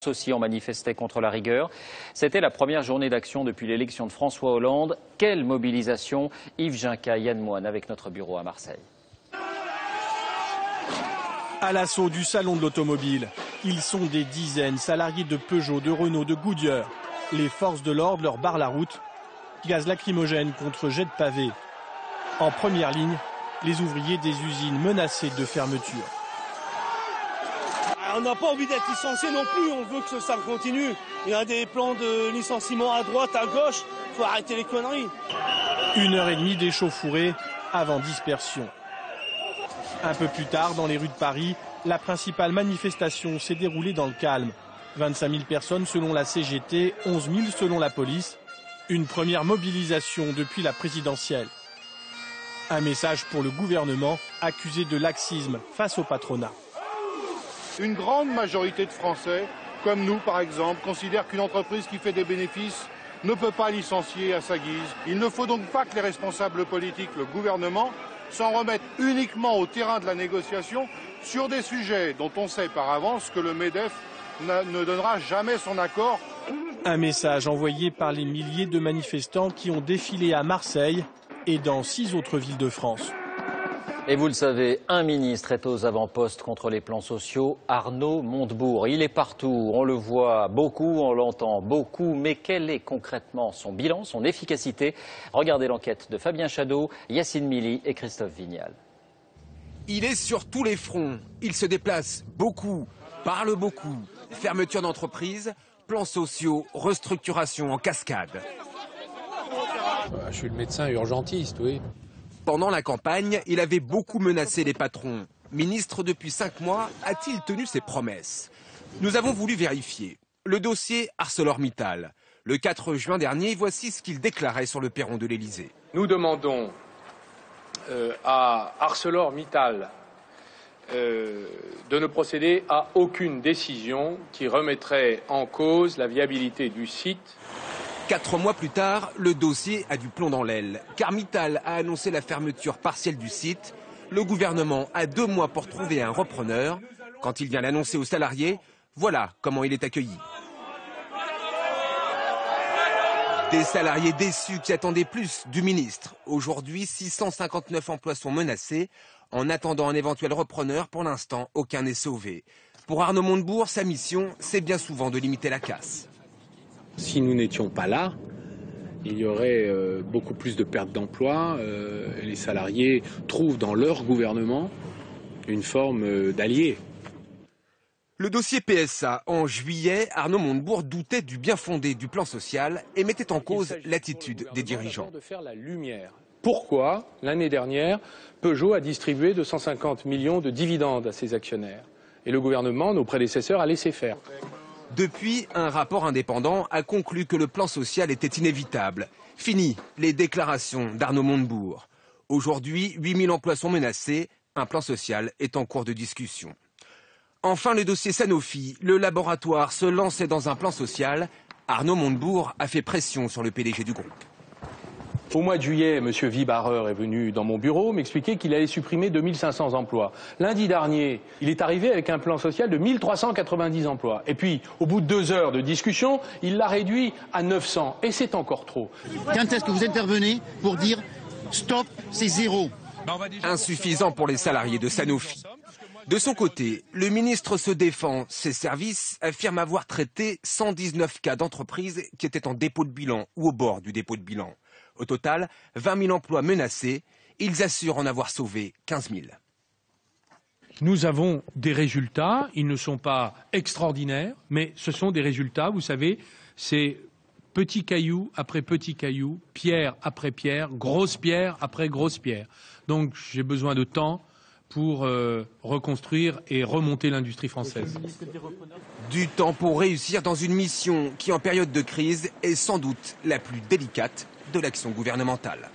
Aussi ont manifesté contre la rigueur. C'était la première journée d'action depuis l'élection de François Hollande. Quelle mobilisation! Yves Ginca, Yann Moine avec notre bureau à Marseille. À l'assaut du salon de l'automobile, ils sont des dizaines, salariés de Peugeot, de Renault, de Goodyear. Les forces de l'ordre leur barrent la route. Gaz lacrymogène contre jet de pavé. En première ligne, les ouvriers des usines menacées de fermeture. On n'a pas envie d'être licencié non plus, on veut que ça continue. Il y a des plans de licenciement à droite, à gauche, il faut arrêter les conneries. 1h30 d'échauffourée avant dispersion. Un peu plus tard, dans les rues de Paris, la principale manifestation s'est déroulée dans le calme. 25 000 personnes selon la CGT, 11 000 selon la police. Une première mobilisation depuis la présidentielle. Un message pour le gouvernement, accusé de laxisme face au patronat. Une grande majorité de Français, comme nous par exemple, considèrent qu'une entreprise qui fait des bénéfices ne peut pas licencier à sa guise. Il ne faut donc pas que les responsables politiques, le gouvernement, s'en remettent uniquement au terrain de la négociation sur des sujets dont on sait par avance que le MEDEF ne donnera jamais son accord. Un message envoyé par les milliers de manifestants qui ont défilé à Marseille et dans 6 autres villes de France. Et vous le savez, un ministre est aux avant-postes contre les plans sociaux, Arnaud Montebourg. Il est partout, on le voit beaucoup, on l'entend beaucoup, mais quel est concrètement son bilan, son efficacité? Regardez l'enquête de Fabien Chadeau, Yacine Mili et Christophe Vignal. Il est sur tous les fronts, il se déplace beaucoup, parle beaucoup, fermeture d'entreprises, plans sociaux, restructuration en cascade. Je suis le médecin urgentiste, oui. Pendant la campagne, il avait beaucoup menacé les patrons. Ministre depuis 5 mois, a-t-il tenu ses promesses? Nous avons voulu vérifier. Le dossier ArcelorMittal. Le 4 juin dernier, voici ce qu'il déclarait sur le perron de l'Élysée. Nous demandons à ArcelorMittal de ne procéder à aucune décision qui remettrait en cause la viabilité du site. 4 mois plus tard, le dossier a du plomb dans l'aile. Car Mittal a annoncé la fermeture partielle du site. Le gouvernement a 2 mois pour trouver un repreneur. Quand il vient l'annoncer aux salariés, voilà comment il est accueilli. Des salariés déçus qui attendaient plus du ministre. Aujourd'hui, 659 emplois sont menacés. En attendant un éventuel repreneur, pour l'instant, aucun n'est sauvé. Pour Arnaud Montebourg, sa mission, c'est bien souvent de limiter la casse. Si nous n'étions pas là, il y aurait beaucoup plus de pertes d'emplois. Les salariés trouvent dans leur gouvernement une forme d'allié. Le dossier PSA, en juillet, Arnaud Montebourg doutait du bien fondé du plan social et mettait en cause l'attitude des dirigeants. De faire la lumière. Pourquoi, l'année dernière, Peugeot a distribué 250 millions de dividendes à ses actionnaires? Et le gouvernement, nos prédécesseurs, a laissé faire. Depuis, un rapport indépendant a conclu que le plan social était inévitable. Fini les déclarations d'Arnaud Montebourg. Aujourd'hui, 8000 emplois sont menacés. Un plan social est en cours de discussion. Enfin, le dossier Sanofi. Le laboratoire se lançait dans un plan social. Arnaud Montebourg a fait pression sur le PDG du groupe. Au mois de juillet, M. Vibarrer est venu dans mon bureau m'expliquer qu'il allait supprimer 2500 emplois. Lundi dernier, il est arrivé avec un plan social de 1390 emplois. Et puis, au bout de 2 heures de discussion, il l'a réduit à 900. Et c'est encore trop. Quand est-ce que vous intervenez pour dire stop, c'est zéro? Insuffisant pour les salariés de Sanofi. De son côté, le ministre se défend. Ses services affirment avoir traité 119 cas d'entreprises qui étaient en dépôt de bilan ou au bord du dépôt de bilan. Au total, 20 000 emplois menacés. Ils assurent en avoir sauvé 15 000. Nous avons des résultats. Ils ne sont pas extraordinaires, mais ce sont des résultats. Vous savez, c'est petit caillou après petit caillou, pierre après pierre, grosse pierre après grosse pierre. Donc j'ai besoin de temps pour reconstruire et remonter l'industrie française. Du temps pour réussir dans une mission qui, en période de crise, est sans doute la plus délicate de l'action gouvernementale.